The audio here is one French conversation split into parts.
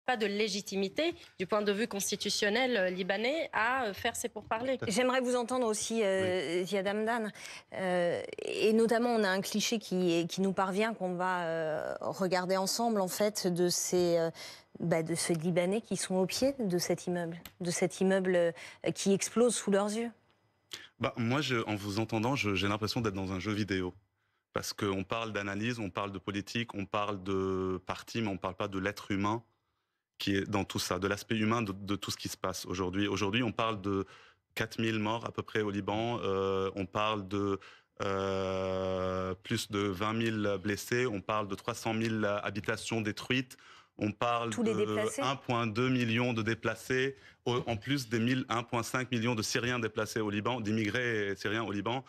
pas de légitimité du point de vue constitutionnel libanais à faire ces pourparlers. J'aimerais vous entendre aussi, Oui. Ziad Hamdan. Et notamment, on a un cliché qui nous parvient, qu'on va regarder ensemble, en fait, de ces Libanais qui sont au pied de cet immeuble qui explose sous leurs yeux. Bah, moi, en vous entendant, j'ai l'impression d'être dans un jeu vidéo. Parce qu'on parle d'analyse, on parle de politique, on parle de parti, mais on ne parle pas de l'être humain qui est dans tout ça, de l'aspect humain de tout ce qui se passe aujourd'hui. Aujourd'hui, on parle de 4000 morts à peu près au Liban, on parle de plus de 20 000 blessés, on parle de 300 000 habitations détruites, on parle Tous les de déplacés. 1,2 million de déplacés, en plus des 1,5 million de Syriens déplacés au Liban, d'immigrés syriens au Liban.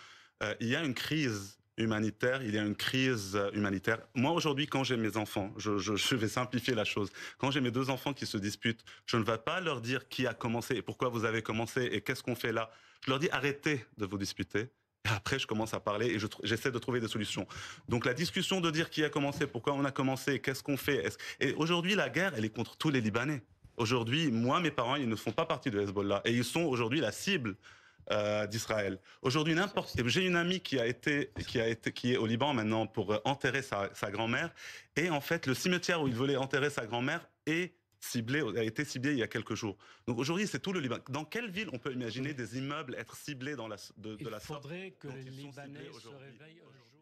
Il y a une crise humanitaire, il y a une crise humanitaire. Moi, aujourd'hui, quand j'ai mes enfants, je vais simplifier la chose. Quand j'ai mes deux enfants qui se disputent, je ne vais pas leur dire qui a commencé et pourquoi vous avez commencé et qu'est-ce qu'on fait là. Je leur dis arrêtez de vous disputer. Et après, je commence à parler et j'essaie de trouver des solutions. Donc, la discussion de dire qui a commencé, pourquoi on a commencé, qu'est-ce qu'on fait. Et aujourd'hui, la guerre, elle est contre tous les Libanais. Aujourd'hui, moi, mes parents, ils ne font pas partie de Hezbollah et ils sont aujourd'hui la cible d'Israël. Aujourd'hui, j'ai une amie qui est au Liban maintenant pour enterrer sa grand-mère. Et en fait, le cimetière où il voulait enterrer sa grand-mère a été ciblé il y a quelques jours. Donc aujourd'hui, c'est tout le Liban. Dans quelle ville on peut imaginer des immeubles être ciblés de la sorte Il faudrait que dont les ils sont ciblés Libanais se aujourd'hui? réveillent un jour.